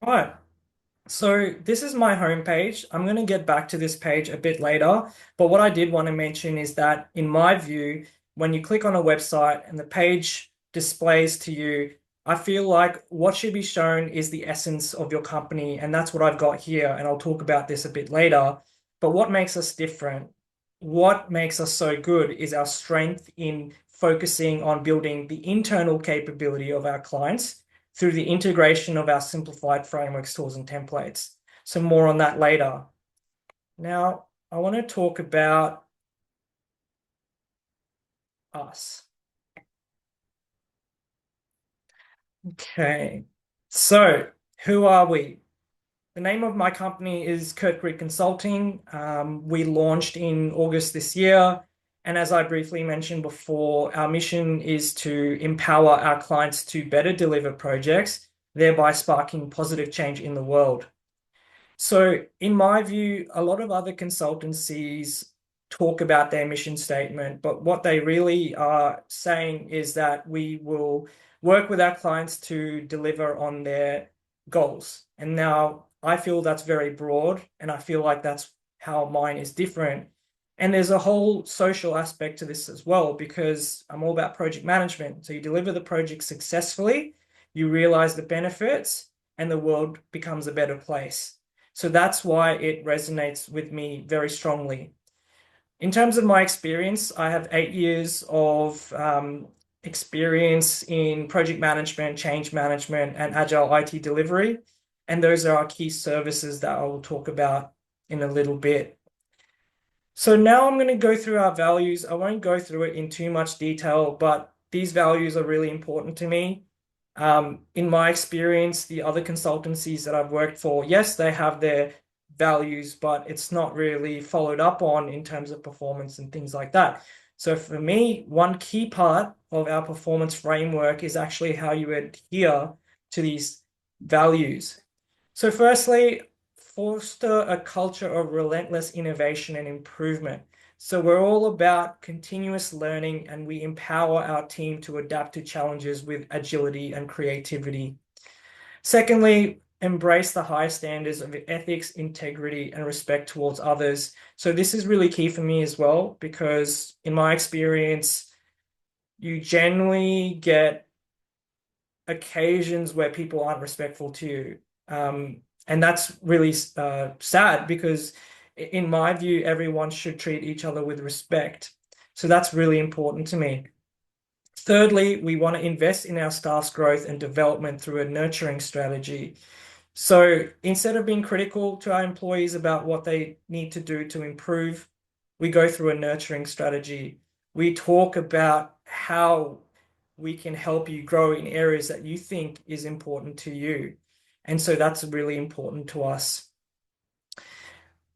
Right. So this is my homepage. I'm going to get back to this page a bit later, but what I did want to mention is that in my view, when you click on a website and the page displays to you, I feel like what should be shown is the essence of your company, and that's what I've got here, and I'll talk about this a bit later. But what makes us different? What makes us so good is our strength in focusing on building the internal capability of our clients through the integration of our simplified frameworks, tools, and templates. So more on that later. Now, I want to talk about us. Okay, so who are we? The name of my company is Kirtgrid Consulting. We launched in August this year. And as I briefly mentioned before, our mission is to empower our clients to better deliver projects, thereby sparking positive change in the world. So, in my view, a lot of other consultancies talk about their mission statement, but what they really are saying is that we will work with our clients to deliver on their goals. And now I feel that's very broad, and I feel like that's how mine is different. And there's a whole social aspect to this as well, because I'm all about project management. So you deliver the project successfully, you realize the benefits, and the world becomes a better place. So that's why it resonates with me very strongly. In terms of my experience, I have 8 years of experience in project management, change management, and agile IT delivery. And those are our key services that I will talk about in a little bit. So now I'm going to go through our values. I won't go through it in too much detail, but these values are really important to me. In my experience, the other consultancies that I've worked for, yes, they have their values, but it's not really followed up on in terms of performance and things like that. So for me, one key part of our performance framework is actually how you adhere to these values. So firstly, foster a culture of relentless innovation and improvement. So we're all about continuous learning and we empower our team to adapt to challenges with agility and creativity. Secondly, embrace the high standards of ethics, integrity, and respect towards others. So this is really key for me as well, because in my experience, you generally get occasions where people aren't respectful to you. And that's really sad because, in my view, everyone should treat each other with respect. So that's really important to me. Thirdly, we want to invest in our staff's growth and development through a nurturing strategy. So instead of being critical to our employees about what they need to do to improve, we go through a nurturing strategy. We talk about how we can help you grow in areas that you think is important to you. And so that's really important to us.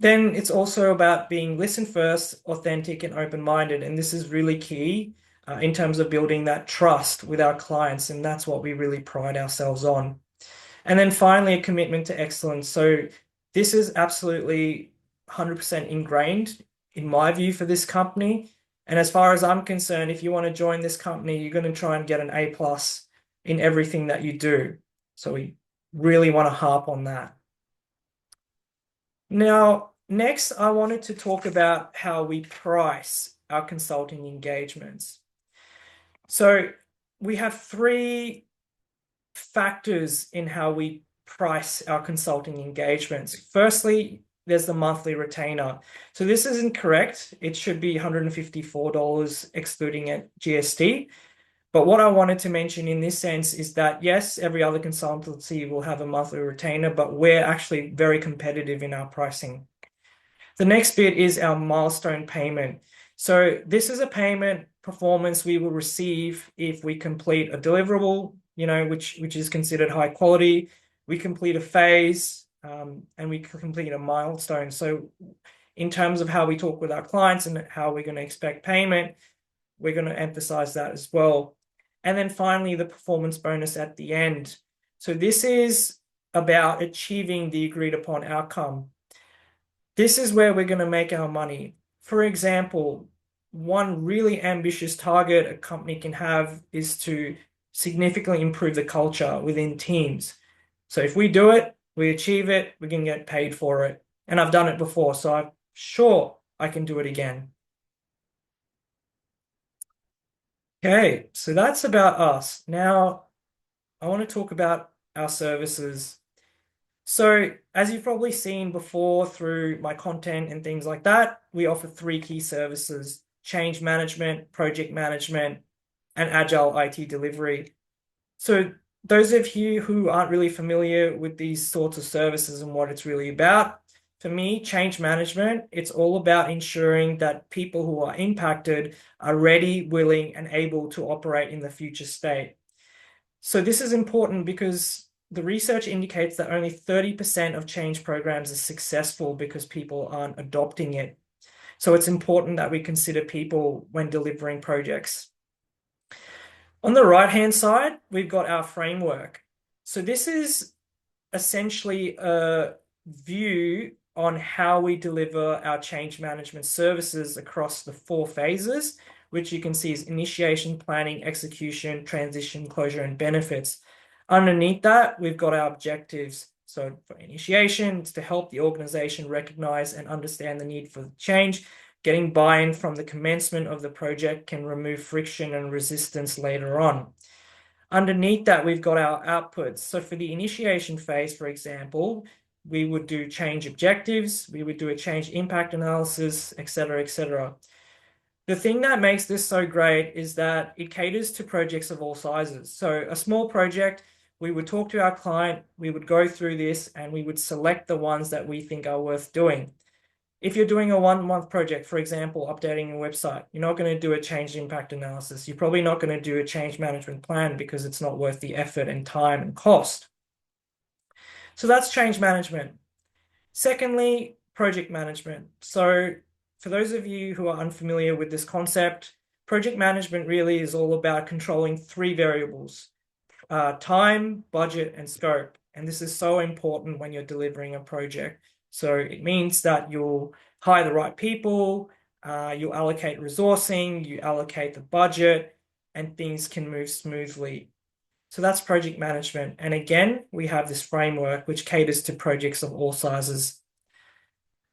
Then it's also about being listen first, authentic, and open-minded. And this is really key in terms of building that trust with our clients. And that's what we really pride ourselves on. And then finally, a commitment to excellence. So this is absolutely 100% ingrained in my view for this company. And as far as I'm concerned, if you want to join this company, you're going to try and get an A plus in everything that you do. So we really want to harp on that. Now, next, I wanted to talk about how we price our consulting engagements. So we have three factors in how we price our consulting engagements. Firstly, there's the monthly retainer. So this isn't correct. It should be $154 excluding it GST. But what I wanted to mention in this sense is that, yes, every other consultancy will have a monthly retainer, but we're actually very competitive in our pricing. The next bit is our milestone payment. So this is a payment performance we will receive if we complete a deliverable, which is considered high quality. We complete a phase, and we complete a milestone. So in terms of how we talk with our clients and how we're going to expect payment, we're going to emphasize that as well. And then finally, the performance bonus at the end. So this is about achieving the agreed upon outcome. This is where we're going to make our money. For example, one really ambitious target a company can have is to significantly improve the culture within teams. So if we do it, We achieve it, we can get paid for it. And I've done it before, so I'm sure I can do it again. Okay, so that's about us. Now, I want to talk about our services. So, as you've probably seen before through my content and things like that, we offer three key services: change management, project management, and agile IT delivery. So, those of you who aren't really familiar with these sorts of services and what it's really about, for me, change management, it's all about ensuring that people who are impacted are ready, willing, and able to operate in the future state. So this is important because the research indicates that only 30% of change programs are successful because people aren't adopting it. So it's important that we consider people when delivering projects. On the right-hand side, we've got our framework. So this is essentially a view on how we deliver our change management services across the four phases, which you can see is initiation, planning, execution, transition, closure, and benefits. Underneath that, we've got our objectives. So for initiation, it's to help the organization recognize and understand the need for change. Getting buy-in from the commencement of the project can remove friction and resistance later on. Underneath that, we've got our outputs. So for the initiation phase, for example, we would do change objectives, we would do a change impact analysis, et cetera, et cetera. The thing that makes this so great is that it caters to projects of all sizes. So a small project, we would talk to our client, we would go through this, and we would select the ones that we think are worth doing. If you're doing a 1 month project, for example, updating your website, you're not going to do a change impact analysis. You're probably not going to do a change management plan because it's not worth the effort and time and cost. So that's change management. Secondly, project management. So for those of you who are unfamiliar with this concept, project management really is all about controlling three variables: time, budget, and scope. And this is so important when you're delivering a project. So it means that you'll hire the right people, you'll allocate resourcing, you allocate the budget, and things can move smoothly. So that's project management. And again, we have this framework which caters to projects of all sizes.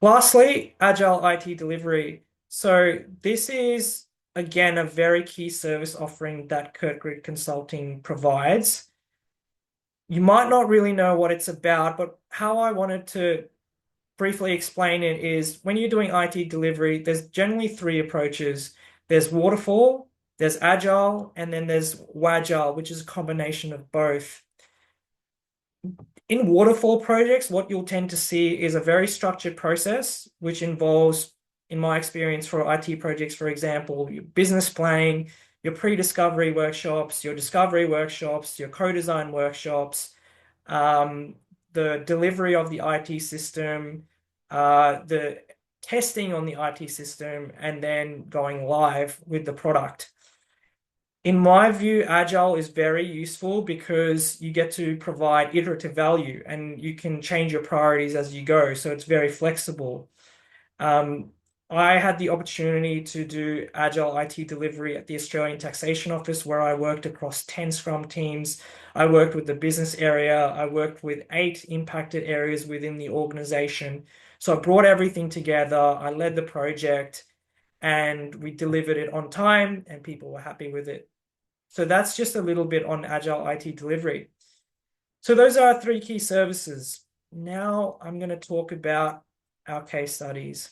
Lastly, agile IT delivery. So this is, again, a very key service offering that Kirtgrid Consulting provides. You might not really know what it's about, but how I wanted to briefly explain it is when you're doing IT delivery, there's generally three approaches. There's waterfall, there's agile, and then there's wagile, which is a combination of both. In waterfall projects, what you'll tend to see is a very structured process, which involves, in my experience for IT projects, for example, your business planning, your pre-discovery workshops, your discovery workshops, your co-design workshops, the delivery of the IT system, the testing on the IT system, and then going live with the product. In my view, Agile is very useful because you get to provide iterative value and you can change your priorities as you go. So it's very flexible. I had the opportunity to do Agile IT delivery at the Australian Taxation Office, where I worked across 10 Scrum teams. I worked with the business area. I worked with 8 impacted areas within the organization. So I brought everything together. I led the project and we delivered it on time and people were happy with it. So that's just a little bit on Agile IT delivery. So those are our three key services. Now I'm going to talk about our case studies.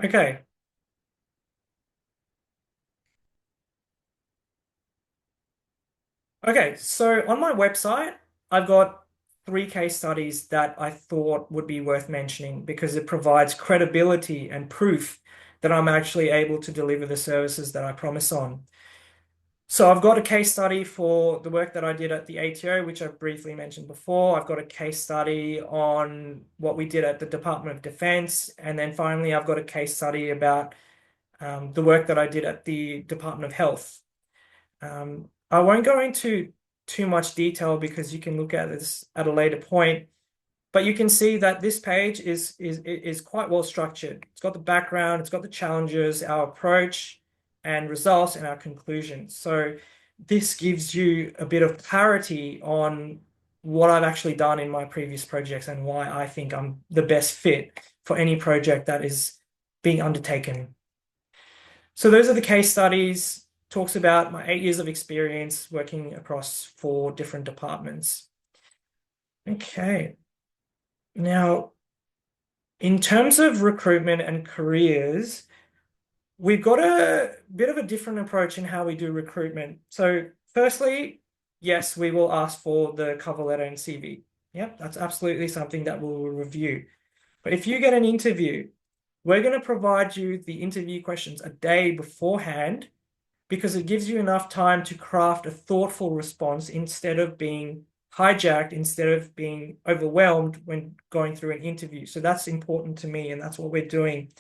Okay. Okay, so on my website, I've got 3 case studies that I thought would be worth mentioning because it provides credibility and proof that I'm actually able to deliver the services that I promise on. So I've got a case study for the work that I did at the ATO, which I briefly mentioned before. I've got a case study on what we did at the Department of Defense. And then finally, I've got a case study about the work that I did at the Department of Health. I won't go into too much detail because you can look at this at a later point. But you can see that this page is quite well structured. It's got the background, it's got the challenges, our approach and results, and our conclusions. So this gives you a bit of clarity on what I've actually done in my previous projects and why I think I'm the best fit for any project that is being undertaken. So those are the case studies, talks about my 8 years of experience working across 4 different departments. Okay. Now, in terms of recruitment and careers, we've got a bit of a different approach in how we do recruitment. So, firstly, yes, we will ask for the cover letter and CV. Yep, that's absolutely something that we'll review. But if you get an interview, we're going to provide you the interview questions a day beforehand because it gives you enough time to craft a thoughtful response instead of being hijacked, instead of being overwhelmed when going through an interview. So that's important to me, and that's what we're doing.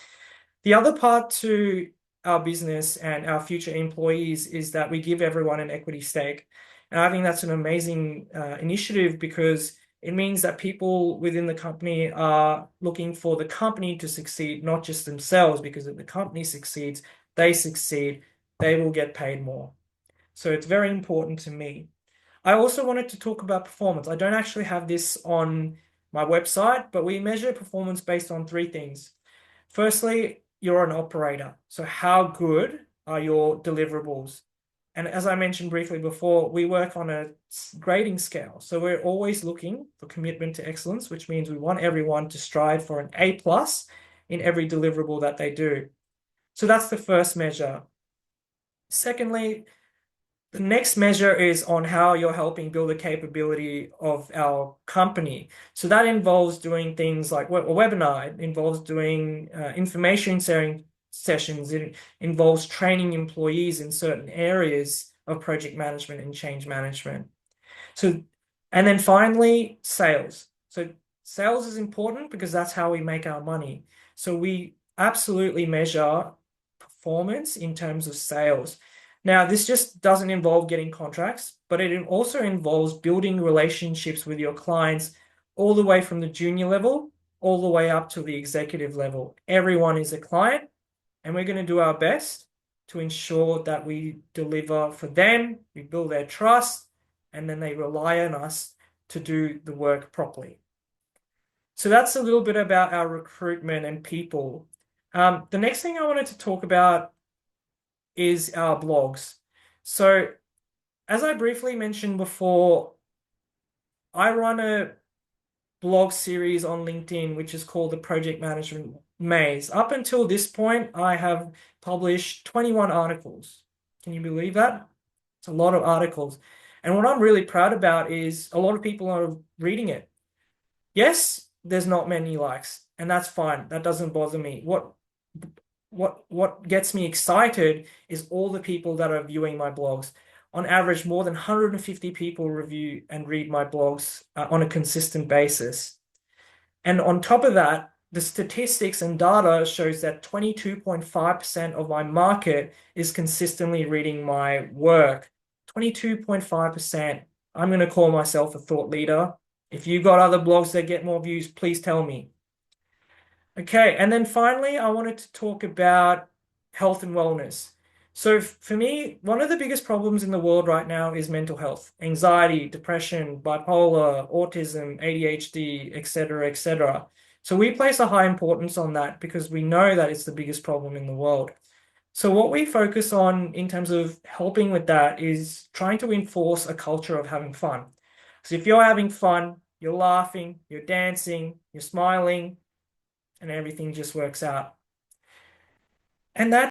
The other part to our business and our future employees is that we give everyone an equity stake. And I think that's an amazing initiative because it means that people within the company are looking for the company to succeed, not just themselves, because if the company succeeds, they succeed, they will get paid more. So it's very important to me. I also wanted to talk about performance. I don't actually have this on my website, but we measure performance based on 3 things. Firstly, you're an operator. So how good are your deliverables? And as I mentioned briefly before, we work on a grading scale. So we're always looking for commitment to excellence, which means we want everyone to strive for an A+ in every deliverable that they do. So that's the first measure. Secondly, the next measure is on how you're helping build the capability of our company. So that involves doing things like a webinar. It involves doing information sharing sessions. It involves training employees in certain areas of project management and change management. So, and then finally, sales. So sales is important because that's how we make our money. So we absolutely measure performance in terms of sales. Now, this just doesn't involve getting contracts, but it also involves building relationships with your clients all the way from the junior level all the way up to the executive level. Everyone is a client, and we're going to do our best to ensure that we deliver for them, we build their trust, and then they rely on us to do the work properly. So that's a little bit about our recruitment and people. The next thing I wanted to talk about is our blogs. So as I briefly mentioned before, I run a blog series on LinkedIn, which is called the Project Management Maze. Up until this point, I have published 21 articles. Can you believe that? It's a lot of articles. And what I'm really proud about is a lot of people are reading it. Yes, there's not many likes, and that's fine. That doesn't bother me. What gets me excited is all the people that are viewing my blogs. On average, more than 150 people review and read my blogs on a consistent basis. And on top of that, the statistics and data shows that 22.5% of my market is consistently reading my work. 22.5%. I'm going to call myself a thought leader. If you've got other blogs that get more views, please tell me. Okay, and then finally, I wanted to talk about health and wellness. So for me, one of the biggest problems in the world right now is mental health, anxiety, depression, bipolar, autism, ADHD, etc., etc. So we place a high importance on that because we know that it's the biggest problem in the world. So what we focus on in terms of helping with that is trying to enforce a culture of having fun. So if you're having fun, you're laughing, you're dancing, you're smiling, and everything just works out. And that